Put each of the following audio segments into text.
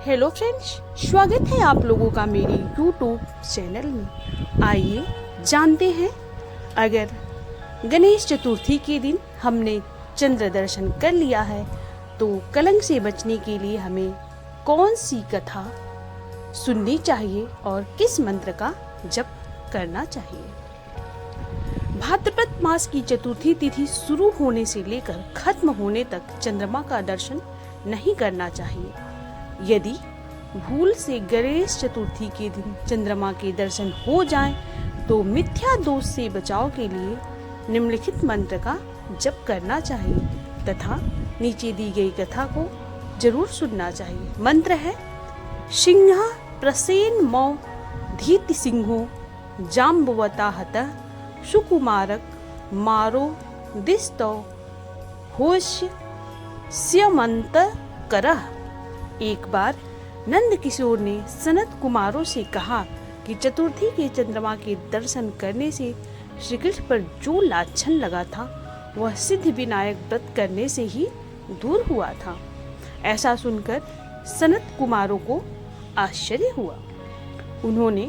Hello friends, स्वागत है आप लोगों का मेरे यूट्यूब चैनल में। आइए जानते हैं, अगर गणेश चतुर्थी के दिन हमने चंद्र दर्शन कर लिया है तो कलंक से बचने के लिए हमें कौन सी कथा सुननी चाहिए और किस मंत्र का जप करना चाहिए। भाद्रपद मास की चतुर्थी तिथि शुरू होने से लेकर खत्म होने तक चंद्रमा का दर्शन नहीं करना चाहिए। यदि भूल से गणेश चतुर्थी के दिन चंद्रमा के दर्शन हो जाएं, तो मिथ्या दोष से बचाव के लिए निम्नलिखित मंत्र का जप करना चाहिए तथा नीचे दी गई कथा को जरूर सुनना चाहिए। मंत्र है: सिंह प्रसेन मौ धीत सिंहो जाम्बवता हतः सुकुमारक मारो दिस्तो होश्य स्यमंत करह। एक बार नंद किशोर ने सनत कुमारों से कहा कि चतुर्थी के चंद्रमा के दर्शन करने से श्री कृष्ण पर जो लाछन लगा था वह सिद्ध विनायक व्रत करने से ही दूर हुआ था। ऐसा सुनकर सनत कुमारों को आश्चर्य हुआ। उन्होंने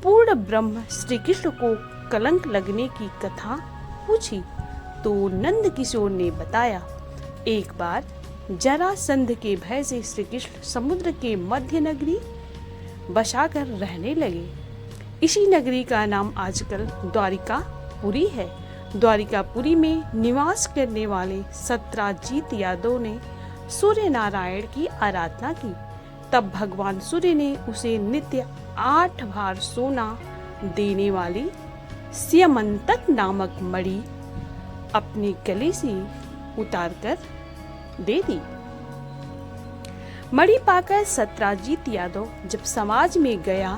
पूर्ण ब्रह्म श्री कृष्ण को कलंक लगने की कथा पूछी तो नंद किशोर ने बताया, एक बार जरासंध के भय से श्री कृष्ण समुद्र के मध्य नगरी बसाकर रहने लगे। इसी नगरी का नाम आजकल द्वारिकापुरी है। द्वारिकापुरी में निवास करने वाले सत्राजीत यादव ने सूर्य नारायण की आराधना की। तब भगवान सूर्य ने उसे नित्य 8 बार सोना देने वाली स्यमंतक नामक मणि अपने गले से उतारकर दे दी। मणि पाकर सत्राजीत यादव जब समाज में गया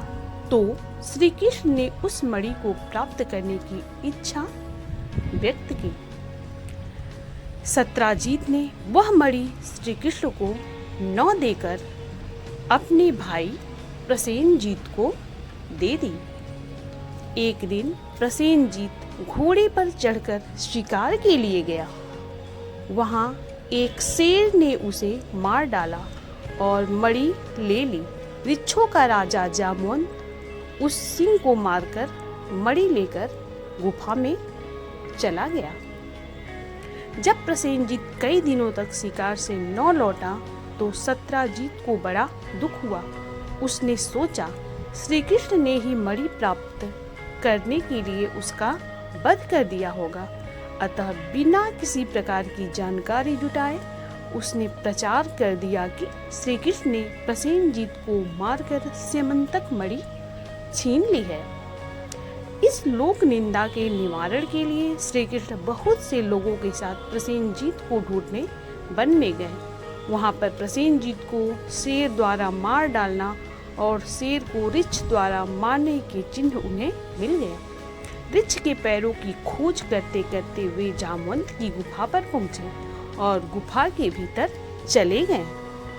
तो श्री कृष्ण ने उस मणि को प्राप्त करने की इच्छा व्यक्त की। सत्राजीत ने वह मणि श्री कृष्ण को न देकर अपने भाई प्रसेनजीत को दे दी। एक दिन प्रसेनजीत घोड़े पर चढ़कर शिकार के लिए गया। वहां एक शेर ने उसे मार डाला और मणि ले ली। वृक्षों का राजा जामवंत उस सिंह को मारकर मणि लेकर गुफा में चला गया। जब प्रसेनजीत कई दिनों तक शिकार से न लौटा तो सत्राजीत को बड़ा दुख हुआ। उसने सोचा, श्री कृष्ण ने ही मणि प्राप्त करने के लिए उसका वध कर दिया होगा। अतः बिना किसी प्रकार की जानकारी जुटाए उसने प्रचार कर दिया कि श्री कृष्ण ने प्रसेनजीत को मारकर स्यमंतक मणि छीन ली है। इस लोक निंदा के निवारण के लिए श्री कृष्ण बहुत से लोगों के साथ प्रसेनजीत को ढूंढने वन में गए। वहां पर प्रसेनजीत को शेर द्वारा मार डालना और शेर को ऋछ द्वारा मारने के चिन्ह उन्हें मिल गए। ऋछ के पैरों की खोज करते करते वे जामवंत की गुफा पर पहुंचे और गुफा के भीतर चले गए।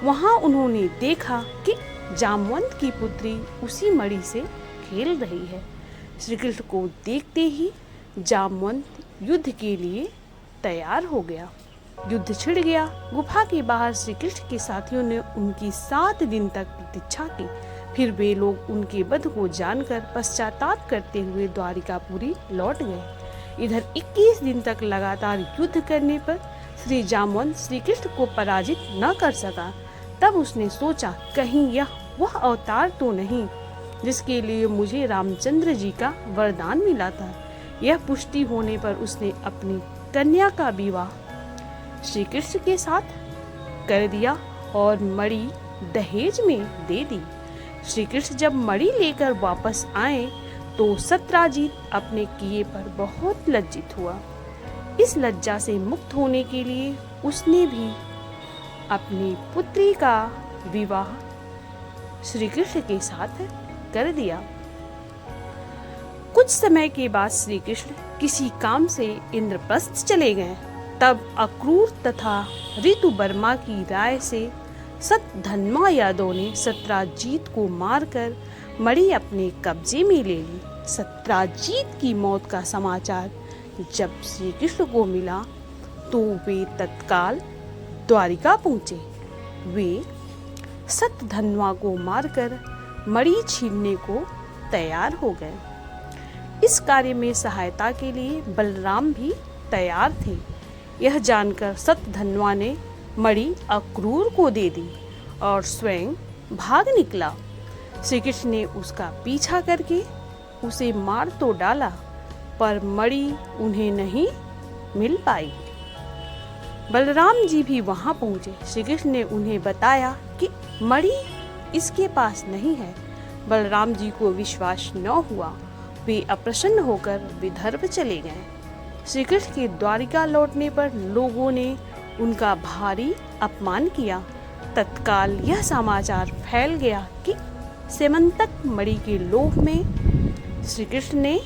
वहां उन्होंने देखा कि जामवंत की पुत्री उसी मणि से खेल रही है। श्री कृष्ण को देखते ही जामवंत युद्ध के लिए तैयार हो गया। युद्ध छिड़ गया। गुफा के बाहर श्री कृष्ण के साथियों ने उनकी 7 दिन तक प्रतीक्षा की। फिर वे लोग उनके वध को जानकर पश्चाताप करते हुए द्वारिकापुरी लौट गए। इधर 21 दिन तक लगातार युद्ध करने पर श्री जामवंत श्री कृष्ण को पराजित न कर सका। तब उसने सोचा, कहीं यह वह अवतार तो नहीं जिसके लिए मुझे रामचंद्र जी का वरदान मिला था। यह पुष्टि होने पर उसने अपनी कन्या का विवाह श्री कृष्ण के साथ कर दिया और मणि दहेज में दे दी। श्री कृष्ण जब मणि लेकर वापस आए तो सत्राजीत अपने किए पर बहुत लज्जित हुआ। इस लज्जा से मुक्त होने के लिए उसने भी अपनी पुत्री का विवाह श्री कृष्ण के साथ कर दिया। कुछ समय के बाद श्री कृष्ण किसी काम से इंद्रप्रस्थ चले गए। तब अक्रूर तथा ऋतुवर्मा की राय से सतधन्मा यादव ने सत्राजीत को मारकर मणि अपने कब्जे में ले ली। सत्राजीत की मौत का समाचार जब श्री कृष्ण को मिला तो वे तत्काल द्वारिका पहुँचे। वे सतधन्वा को मारकर मणि छीनने को तैयार हो गए। इस कार्य में सहायता के लिए बलराम भी तैयार थे। यह जानकर सतधन्वा ने मणि अक्रूर को दे दी और स्वयं भाग निकला। श्री कृष्ण ने उसका पीछा करके उसे मार तो डाला, पर मणि उन्हें नहीं मिल पाई। बलराम जी भी वहां पहुंचे। श्री कृष्ण ने उन्हें बताया कि मणि इसके पास नहीं है। बलराम जी को विश्वास न हुआ। वे अप्रसन्न होकर विदर्भ चले गए। श्री कृष्ण के द्वारिका लौटने पर लोगों ने उनका भारी अपमान किया। तत्काल यह समाचार फैल गया कि सेमंतक मणि के लोभ में श्री कृष्ण ने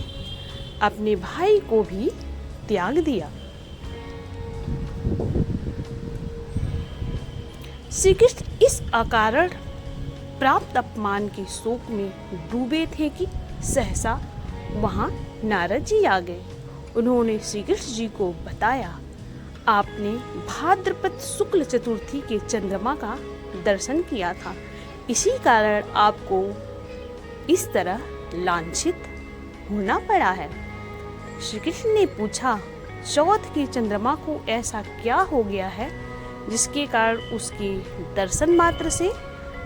अपने भाई को भी त्याग दिया। श्री कृष्ण इस अकारण प्राप्त अपमान के शोक में डूबे थे कि सहसा वहां नारद जी आ गए। उन्होंने श्री कृष्ण जी को बताया, आपने भाद्रपद शुक्ल चतुर्थी के चंद्रमा का दर्शन किया था, इसी कारण आपको इस तरह लांछित होना पड़ा है। श्री कृष्ण ने पूछा, चौथ के चंद्रमा को ऐसा क्या हो गया है जिसके कारण उसके दर्शन मात्र से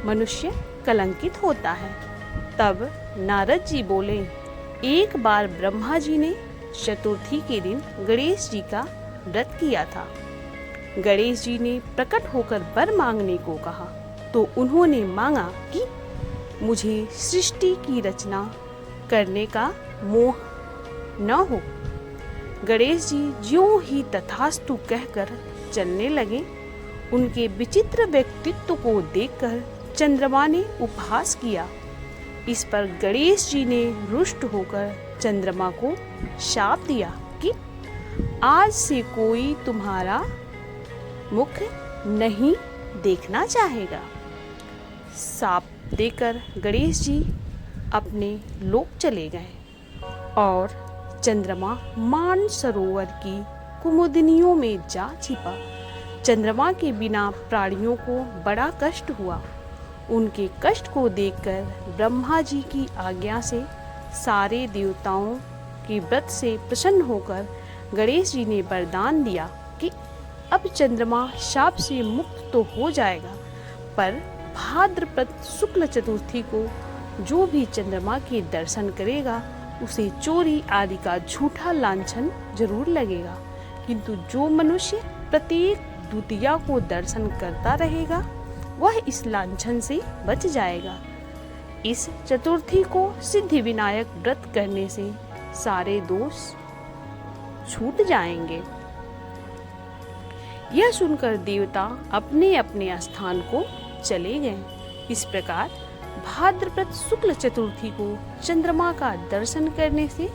मनुष्य कलंकित होता है। तब नारद जी बोले, एक बार ब्रह्मा जी ने चतुर्थी के दिन गणेश जी का व्रत किया था। गणेश जी ने प्रकट होकर वर मांगने को कहा तो उन्होंने मांगा कि मुझे सृष्टि की रचना करने का मोह न हो। गणेश जी ज्यों ही तथास्तु कहकर चलने लगे। उनके विचित्र व्यक्तित्व को देखकर चंद्रमा ने उपहास किया। इस पर गणेश जी ने रुष्ट होकर चंद्रमा को शाप दिया कि आज से कोई तुम्हारा मुख नहीं देखना चाहेगा। शाप देकर गणेश जी अपने लोक चले गए और चंद्रमा मान सरोवर की कुमुदिनियों में जा छिपा। चंद्रमा के बिना प्राणियों को बड़ा कष्ट हुआ। उनके कष्ट को देखकर ब्रह्मा जी की आज्ञा से सारे देवताओं के व्रत से प्रसन्न होकर गणेश जी ने वरदान दिया कि अब चंद्रमा शाप से मुक्त तो हो जाएगा, पर भाद्रपद शुक्ल चतुर्थी को जो भी चंद्रमा के दर्शन करेगा उसे चोरी आदि का झूठा लांछन जरूर लगेगा, किंतु जो मनुष्य प्रत्येक द्वितीया को दर्शन करता रहेगा वह इस लांछन से बच जाएगा। इस चतुर्थी को सिद्धि विनायक व्रत करने से सारे दोष छूट जाएंगे। यह सुनकर देवता अपने अपने स्थान को चले गए। इस प्रकार भाद्रपद शुक्ल चतुर्थी को चंद्रमा का दर्शन करने से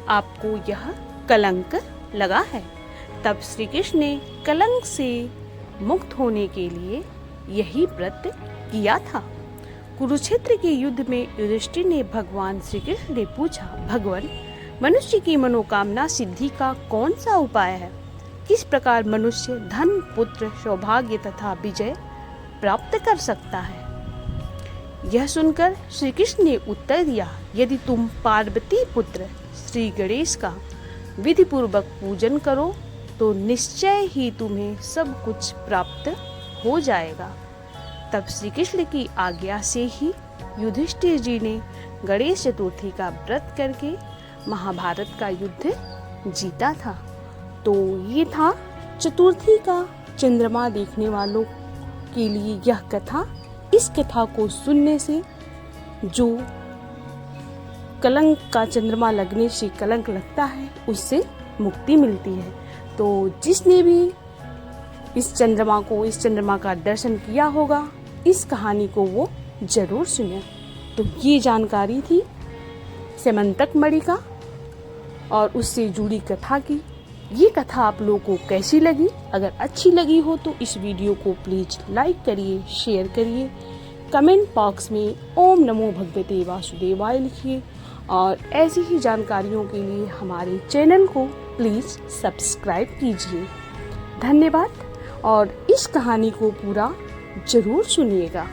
आपको यह कलंक लगा है। तब श्री कृष्ण ने कलंक से मुक्त होने के लिए यही व्रत किया था। कुरुक्षेत्र के युद्ध में युधिष्ठिर ने भगवान श्री कृष्ण से पूछा, भगवान, मनुष्य की मनोकामना सिद्धि का कौन सा उपाय है? किस प्रकार मनुष्य धन, पुत्र, सौभाग्य तथा विजय प्राप्त कर सकता है? यह सुनकर श्री कृष्ण ने उत्तर दिया, यदि तुम पार्वती पुत्र श्री गणेश का विधि पूर्वक पूजन करो तो निश्चय ही तुम्हें सब कुछ प्राप्त हो जाएगा। तब श्री कृष्ण की आज्ञा से ही युधिष्ठिर जी ने गणेश चतुर्थी का व्रत करके महाभारत का युद्ध जीता था। तो ये था चतुर्थी का चंद्रमा देखने वालों के लिए यह कथा। इस कथा को सुनने से जो कलंक का चंद्रमा लगने से कलंक लगता है उससे मुक्ति मिलती है। तो जिसने भी इस चंद्रमा का दर्शन किया होगा, इस कहानी को वो जरूर सुने। तो ये जानकारी थी सेमंतक मणि का और उससे जुड़ी कथा की। ये कथा आप लोगों को कैसी लगी? अगर अच्छी लगी हो तो इस वीडियो को प्लीज लाइक करिए, शेयर करिए, कमेंट बॉक्स में ओम नमो भगवते वासुदेवाय लिखिए और ऐसी ही जानकारियों के लिए हमारे चैनल को प्लीज सब्सक्राइब कीजिए। धन्यवाद और इस कहानी को पूरा जरूर सुनिएगा।